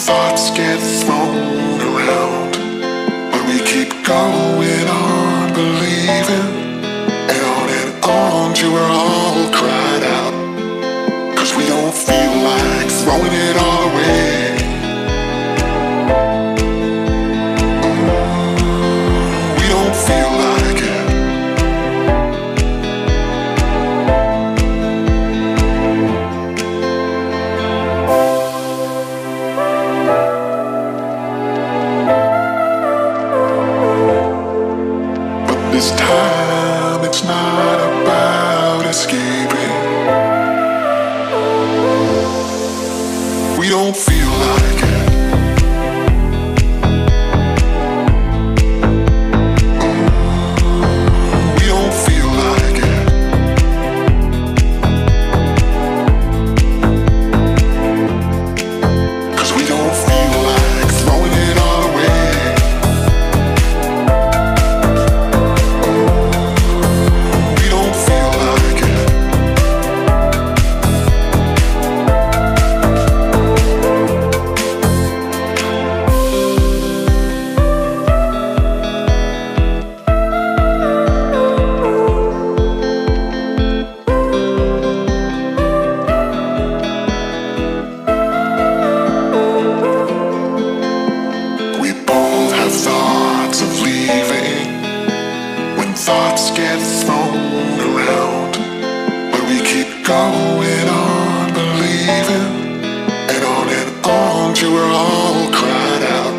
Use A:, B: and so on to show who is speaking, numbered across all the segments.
A: Thoughts get thrown around, but we keep going on believing. And on till we're all cried out, 'cause we don't feel like throwing it all away. We don't feel like it. This time it's not about escaping. We don't feel like it. We don't feel like it. Cause we don't feel like throwing it all away. Thoughts get thrown around, but we keep going on believing. And on till we're all cried out,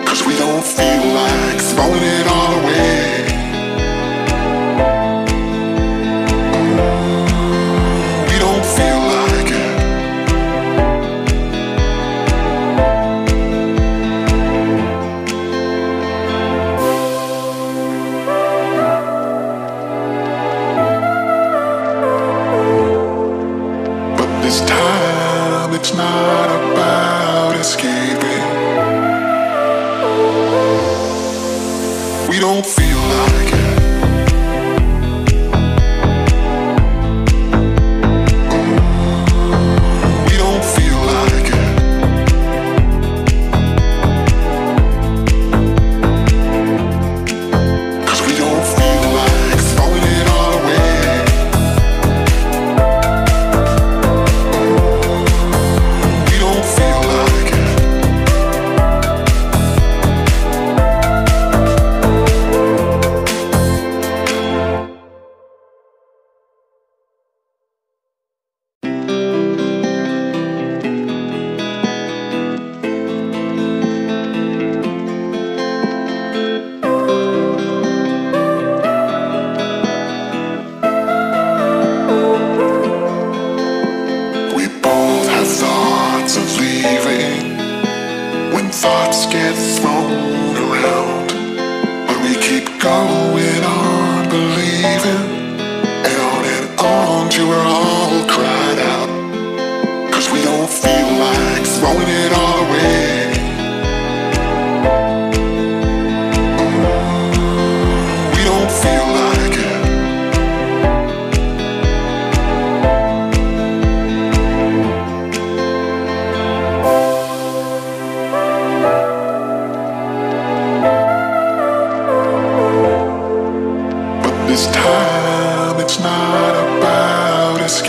A: 'cause we don't feel like throwing it all away. We don't feel like it. This time it's not about escaping. We don't feel like it. We don't feel like it. Cause we don't feel like throwing it all away. Thoughts get thrown around, but we keep going on believing. And on till we're all cried out, 'cause we don't feel like throwing it all away. We don't feel like it. This time it's not about escape.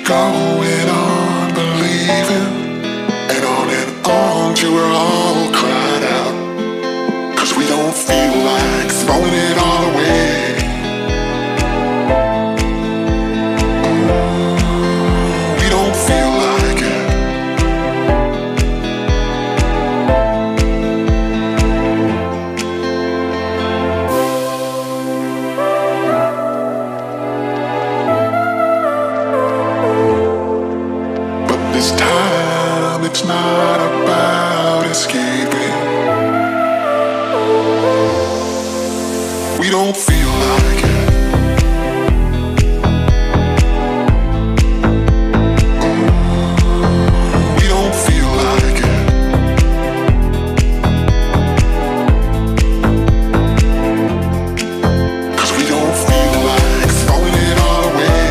A: going on believing, and on till we're all cried out. 'Cause we don't feel like throwing it all away. We don't feel like it. This time it's not about escaping. We don't feel like it. We don't feel like it. Cause we don't feel like throwing it all away.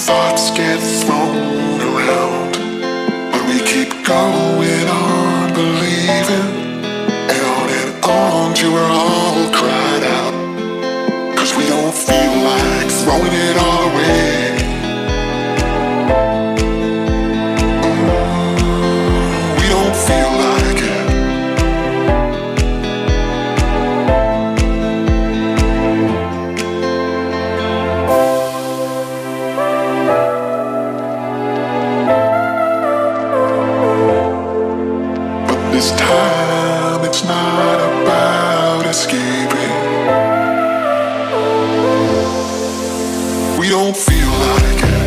A: Thoughts get thrown around, but we keep going on believing, and on till we're all cried out. 'Cause we don't feel like throwing it all away. We don't feel like it. This time it's not about escaping. We don't feel like it.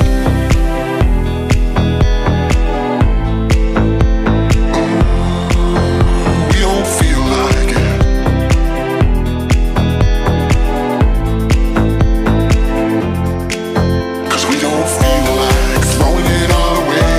A: We don't feel like it. Cause we don't feel like throwing it all away.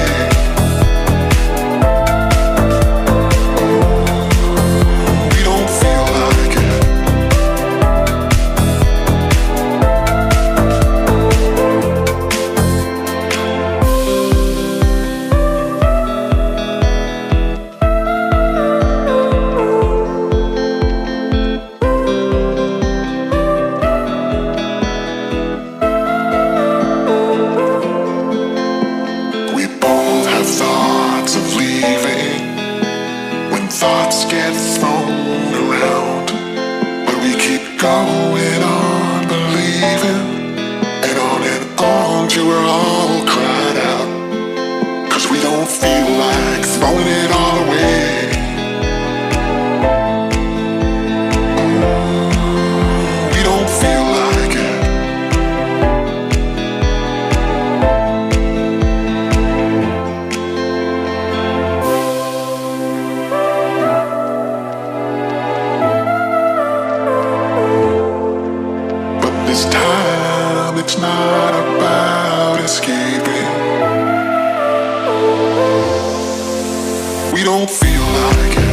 A: Thoughts get thrown around, but we keep going on believing, and on till we're all cried out. 'Cause we don't feel like throwing it all away. We don't feel like it. This time it's not about escaping. We don't feel like it.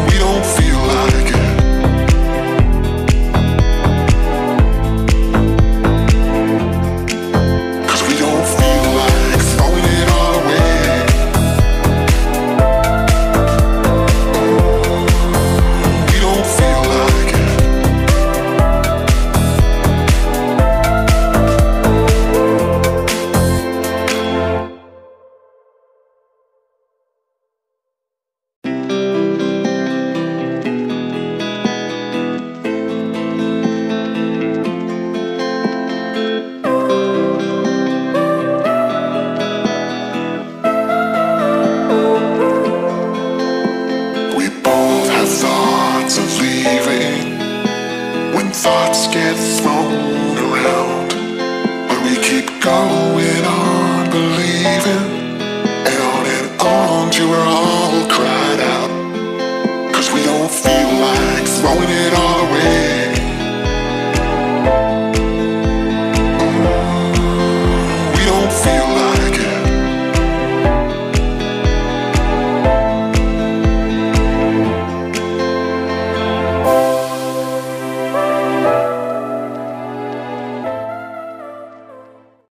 A: We don't feel like it. Cause we don't feel like throwing it all away. Thoughts get thrown around, but we keep going on believing, and till we're all cried out. 'Cause we don't feel like throwing it all